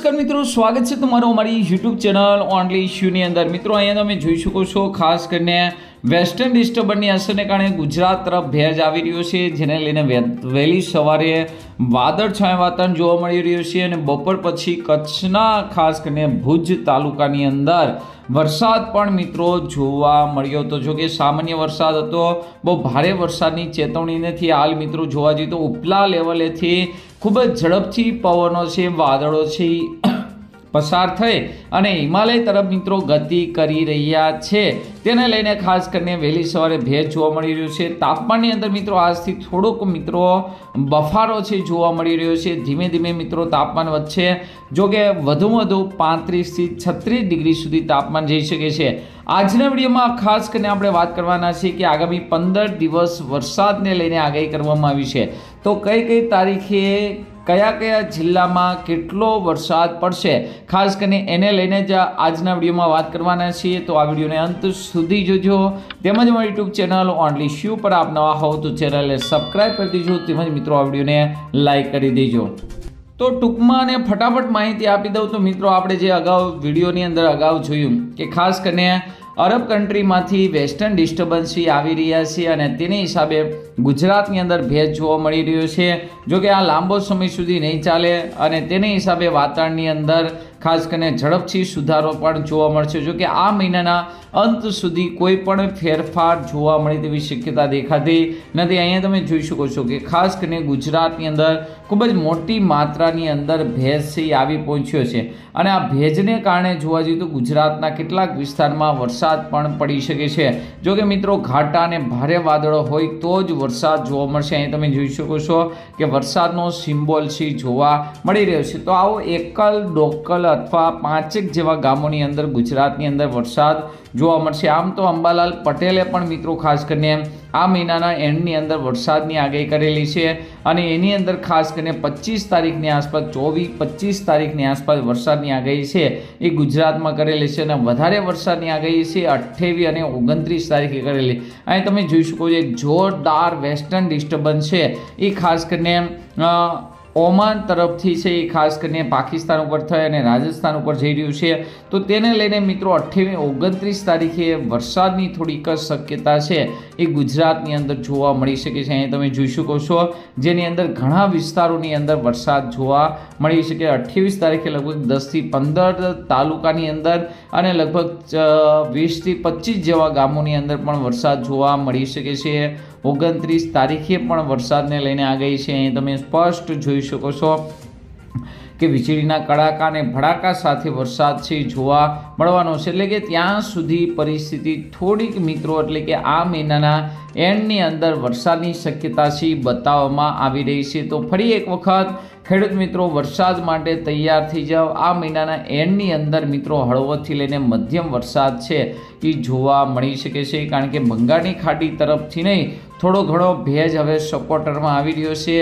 નમસ્કાર મિત્રો, સ્વાગત છે તમારું અમારી યુટ્યુબ ચેનલ ઓનલી ઇશ્યુની અંદર। મિત્રો અહીંયા તમે જોઈ શકો છો, ખાસ કરીને વેસ્ટર્ન ડિસ્ટર્બન્સની અસરને કારણે ગુજરાત તરફ ભેજ આવી રહ્યો છે, જેને લઈને વહેલી સવારે વાદળછાયા વાતાવરણ જોવા મળી રહ્યું છે અને બપોર પછી કચ્છના ખાસ કરીને ભુજ તાલુકાની અંદર વરસાદ પણ મિત્રો જોવા મળ્યો હતો। જો કે સામાન્ય વરસાદ હતો, બહુ ભારે વરસાદની ચેતવણી નથી। હાલ મિત્રો જોવા જઈએ તો ઉપલા લેવલેથી ખૂબ જ ઝડપથી પવનો છે, વાદળો છે પસાર થઈ અને હિમાલય તરફ મિત્રો ગતિ કરી રહ્યા છે, તેને લઈને ખાસ કરીને વહેલી સવારે ભેજ જોવા મળી રહ્યું છે। તાપમાનની અંદર મિત્રો આજથી થોડોક મિત્રો બફારો છે જોવા મળી રહ્યો છે। ધીમે ધીમે મિત્રો તાપમાન વધશે, જો કે વધુમાં વધુ 35 થી 36 ડિગ્રી સુધી તાપમાન જઈ શકે છે। આજના વિડીયોમાં ખાસ કરીને આપણે વાત કરવાના છીએ કે આગામી 15 દિવસ વરસાદને લઈને આગાહી કરવામાં આવી છે, તો કઈ કઈ તારીખે કયા કયા જિલ્લામાં કેટલો વરસાદ પડશે, ખાસ કરીને એને લઈને જ આજના વિડીયોમાં વાત કરવાના છીએ। તો આ વિડીયોને અંત સુધી જોજો, તેમજ મારી યુટ્યુબ ચેનલ ઓનલી ઇશ્યુ પર આપ નવા હોવ તો ચેનલને સબસ્ક્રાઈબ કરી દેજો, તેમજ મિત્રો આ વિડીયોને લાઈક કરી દેજો। તો ટૂંકમાં અને ફટાફટ માહિતી આપી દઉં તો મિત્રો આપણે જે અગાઉ વિડીયોની અંદર જોયું કે ખાસ કરીને અરબ કન્ટ્રીમાંથી વેસ્ટર્ન ડિસ્ટર્બન્સ આવી રહ્યા છે અને તેની હિસાબે ગુજરાતની અંદર ભેજ જોવા મળી રહ્યો છે। જો કે આ લાંબો સમય સુધી નહીં ચાલે અને તેની હિસાબે વાતાવરણની અંદર ખાસ કરીને ઝડપથી સુધારો પણ જોવા મળશે। જો કે આ મહિનાના અંત સુધી કોઈ પણ ફેરફાર જોવા મળે તેવી શક્યતા દેખાતી નથી। અહીંયા તમે જોઈ શકો છો કે ખાસ કરીને ગુજરાતની અંદર ખૂબ જ મોટી માત્રાની અંદર ભેજ આવી પહોંચ્યો છે અને આ ભેજને કારણે જોવા જઈએ તો ગુજરાતના કેટલાક વિસ્તારમાં વરસાદ પણ પડી શકે છે। જો કે મિત્રો ઘાટા અને ભારે વાદળો હોય તો જ વરસાદ જોવા મળશે। અહીં તમે જોઈ શકો છો કે વરસાદનો સિમ્બોલ જોવા મળી રહ્યો છે। તો આવો એકલ ડોકલ અથવા 5 જેવા ગામોની અંદર ગુજરાતની અંદર વરસાદ જોવા મળશે। આમ તો અંબાલાલ પટેલે પણ મિત્રો ખાસ કરીને આ મહિનાના એન્ડની અંદર વરસાદની આગાહી કરેલી છે અને એની અંદર ખાસ કરીને 25 તારીખની આસપાસ 24-25 તારીખની આસપાસ વરસાદની આગાહી છે એ ગુજરાતમાં કરેલી છે અને વધારે વરસાદની આગાહી છે 28 અને 29 તારીખે કરેલી। અહીં તમે જોઈ શકો છો એક જોરદાર વેસ્ટર્ન ડિસ્ટર્બન્સ છે એ ખાસ કરીને ઓમાન તરફથી છે એ ખાસ કરીને પાકિસ્તાન ઉપર થઈ અને રાજસ્થાન ઉપર જઈ રહ્યું છે, તો તેને લઈને મિત્રો 28-29 તારીખે વરસાદની થોડીક શક્યતા છે એ ગુજરાતની અંદર જોવા મળી શકે છે। અહીં તમે જોઈ શકો છો જેની અંદર ઘણા વિસ્તારોની અંદર વરસાદ જોવા મળી શકે। 28 તારીખે લગભગ 10 થી 15 તાલુકાની અંદર અને લગભગ 20 થી 25 જેવા ગામોની અંદર પણ વરસાદ જોવા મળી શકે છે। 29 તારીખે પણ વરસાદને લઈને આગાહી છે। અહીં તમે સ્પષ્ટ જોઈ શકો છો કે વીજળીના કડાકા અને ભડાકા સાથે વરસાદ છે જોવા મળવાનો છે, એટલે કે ત્યાં સુધી પરિસ્થિતિ થોડીક મિત્રો એટલે કે આ મહિનાના એન્ડની અંદર વરસાદની શક્યતા છે બતાવવામાં આવી રહી છે। તો ફરી એક વખત ખેડૂત મિત્રો વરસાદ માટે તૈયાર થઈ જાઓ। આ મહિનાના એન્ડની અંદર મિત્રો હળવોથી લઈને મધ્યમ વરસાદ છે એ જોવા મળી શકે છે, કારણ કે બંગાળની ખાડી તરફથી નહીં થોડો ઘણો ભેજ હવે સપોર્ટરમાં આવી રહ્યો છે,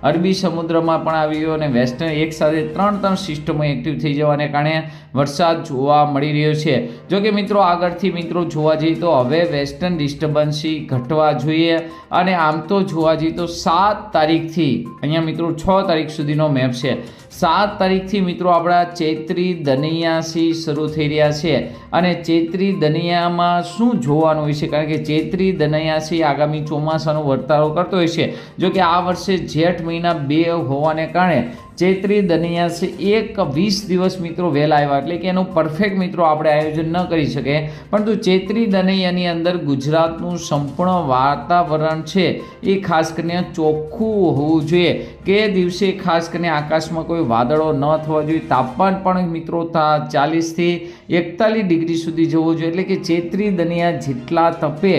અરબી સમુદ્રમાં પણ આવી રહ્યો અને વેસ્ટર્ન એક સાથે 3 સિસ્ટમો એક્ટિવ થઈ જવાને કારણે વરસાદ જોવા મળી રહ્યો છે। જો કે મિત્રો આગળથી મિત્રો જોવા જઈએ તો હવે વેસ્ટર્ન ડિસ્ટર્બન્સ ઘટવા જોઈએ અને આમ તો જોવા જઈએ તો 7 તારીખથી અહીંયા મિત્રો 6 તારીખ સુધીનો મેપ છે। 7 તારીખથી મિત્રો આપણા ચૈત્રી દનૈયાસી શરૂ થઈ રહ્યા છે અને ચૈત્રી દનૈયામાં શું જોવાનું હોય છે, કારણ કે ચૈત્રી દનૈયાસી આગામી ચોમાસાનો વર્તારો કરતો હોય છે। જો કે આ વર્ષે જેઠ મહિના 2 હોવાને કારણે ચૈત્રી દનૈયાસી 20 દિવસ મિત્રો વહેલા આવ્યા, એટલે કે એનું પરફેક્ટ મિત્રો આપણે આયોજન ન કરી શકીએ, પરંતુ ચૈત્રી દનૈયાની અંદર ગુજરાતનું સંપૂર્ણ વાતાવરણ છે એ ખાસ કરીને ચોખ્ખું હોવું જોઈએ કે દિવસે ખાસ કરીને આકાશમાં કોઈ વાદળો ન થવા જોઈએ। તાપમાન પણ મિત્રો 40 થી 41 ડિગ્રી સુધી જવું જોઈએ, એટલે કે ચૈત્રી દનૈયા જેટલા તપે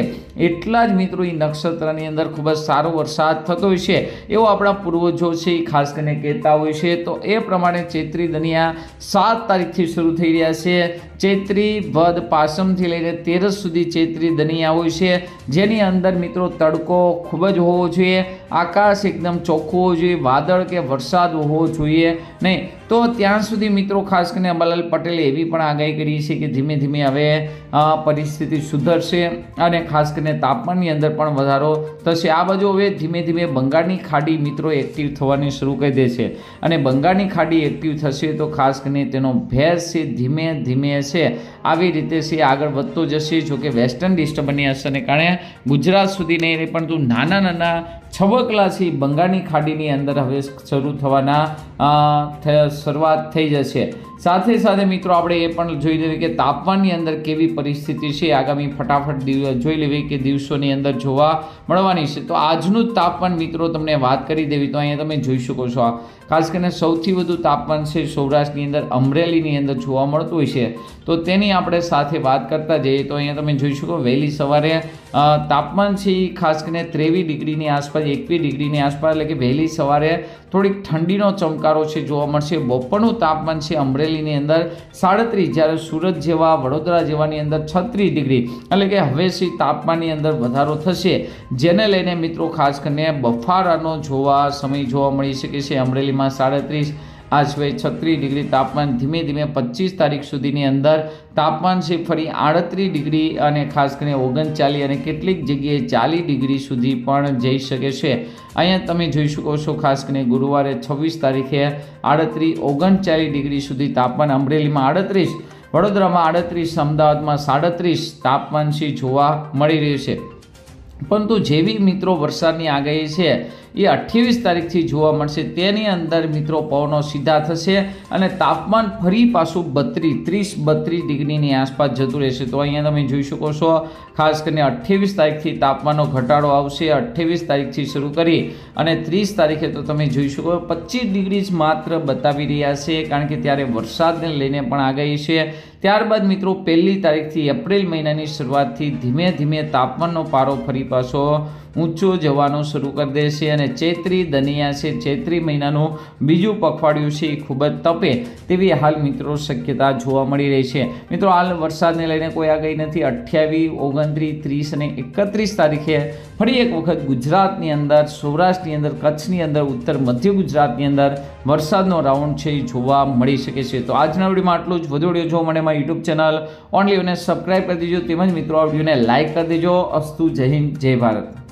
એટલા જ મિત્રો એ નક્ષત્રની અંદર ખૂબ જ સારો વરસાદ થતો હોય છે એવો આપણા પૂર્વજો છે એ ખાસ કરીને કહેતા હોય છે। તો એ પ્રમાણે ચૈત્રી દનૈયા 7 તારીખથી શરૂ થઈ રહ્યા છે। ચૈત્રી વદ પાસમથી લઈને 13 સુધી ચૈત્રી દનૈયા હોય છે, જેની અંદર મિત્રો તડકો ખૂબ જ હોવો જોઈએ, આકાશ એકદમ ચોખ્ખું હોવું જોઈએ, વાદળ કે વરસાદ હોવો જોઈએ નહીં। તો ત્યાં સુધી મિત્રો ખાસ કરીને અંબાલાલ પટેલે એવી પણ આગાહી કરી છે કે ધીમે ધીમે હવે પરિસ્થિતિ સુધરશે અને ખાસ કરીને તાપમાનની અંદર પણ વધારો થશે. આ બાજુ હવે ધીમે ધીમે બંગાળની ખાડી મિત્રો એક્ટિવ થવાની શરૂ કરી દે છે અને બંગાળની ખાડી એક્ટિવ થશે તો ખાસ કરીને તેનો ભેજ છે ધીમે ધીમે છે આવી રીતે છે આગળ વધતો જશે. જોકે વેસ્ટર્ન ડિસ્ટર્બન્સની અસરને કારણે ગુજરાત સુધી નહીં પણ તું નાના છબકલા છે બંગાળની ખાડીની અંદર હવે શરૂ થવાના શરૂઆત થઈ જશે. સાથે સાથે મિત્રો આપણે એ પણ જોઈ લેવી કે તાપમાનની અંદર કેવી પરિસ્થિતિ છે આગામી ફટાફટ જોઈ લેવી કે દિવસોની અંદર જોવા મળવાની છે. તો આજનું જ તાપમાન મિત્રો તમને વાત કરી દેવી તો અહીંયા તમે જોઈ શકો છો ખાસ કરીને સૌથી વધુ તાપમાન છે સૌરાષ્ટ્રની અંદર અમરેલીની અંદર જોવા મળતું હોય છે. તો તેની આપણે સાથે વાત કરતા જઈએ તો અહીંયા તમે જોઈ શકો વહેલી સવારે તાપમાન છે ખાસ કરીને 23 ડિગ્રીની આસપાસ 21 ડિગ્રીની આસપાસ એટલે કે વહેલી સવારે થોડીક ઠંડીનો ચમકારો છે જોવા મળશે. બપોરનું તાપમાન છે અમરેલીની અંદર 37 જ્યારે સુરત જેવા વડોદરા જેવાની અંદર 36 ડિગ્રી એટલે કે હવે છે તાપમાનની અંદર વધારો થશે જેને લઈને મિત્રો ખાસ કરીને બફારાનો સમય જોવા મળી શકે છે. અમરેલીમાં 37 આ સિવાય 36 ડિગ્રી તાપમાન ધીમે ધીમે 25 તારીખ સુધીની અંદર તાપમાન છે ફરી 38 ડિગ્રી અને ખાસ કરીને 39 અને કેટલીક જગ્યાએ 40 ડિગ્રી સુધી પણ જઈ શકે છે. અહીંયા તમે જોઈ શકો છો ખાસ કરીને ગુરુવારે 26 તારીખે 38 39 ડિગ્રી સુધી તાપમાન અમરેલીમાં 38 વડોદરામાં 38 અમદાવાદમાં 37 તાપમાન છે જોવા મળી રહ્યું છે. પરંતુ જેવી મિત્રો વરસાદની આગાહી છે એ 28 તારીખથી જોવા મળશે તેની અંદર મિત્રો પવનો સીધા થશે અને તાપમાન ફરી પાછું 32 ડિગ્રીની આસપાસ જતું રહેશે. તો અહીંયા તમે જોઈ શકો છો ખાસ કરીને 28 તારીખથી તાપમાનનો ઘટાડો આવશે. 28 તારીખથી શરૂ કરી અને 30 તારીખે તો તમે જોઈ શકો 25 ડિગ્રી જ માત્ર બતાવી રહ્યા છે કારણ કે ત્યારે વરસાદને લઈને પણ આગાહી છે. ત્યારબાદ મિત્રો 1 તારીખથી એપ્રિલ મહિનાની શરૂઆતથી ધીમે ધીમે તાપમાનનો પારો ફરી પાછો ઊંચો જવાનું શરૂ કરી દેશે અને ચૈત્રી દનિયા છે ચૈત્રી મહિનાનું બીજું પખવાડિયું છે એ ખૂબ જ તપે તેવી હાલ મિત્રો શક્યતા જોવા મળી રહી છે. મિત્રો હાલ વરસાદને લઈને કોઈ આગાહી નથી. 28 29 30 અને 31 તારીખે ફરી એક વખત ગુજરાતની અંદર સૌરાષ્ટ્રની અંદર કચ્છની અંદર ઉત્તર મધ્ય ગુજરાતની અંદર વરસાદનો રાઉન્ડ છે એ જોવા મળી શકે છે. તો આજના વિડીયોમાં આટલું જ. વધુ વિડીયો જોવા માટે મારી યુટ્યુબ ચેનલ ઓનલી અને સબસ્ક્રાઈબ કરી દેજો તેમજ મિત્રો આ વિડીયોને લાઇક કરી દેજો. અસ્તુ જય હિન્દ જય ભારત.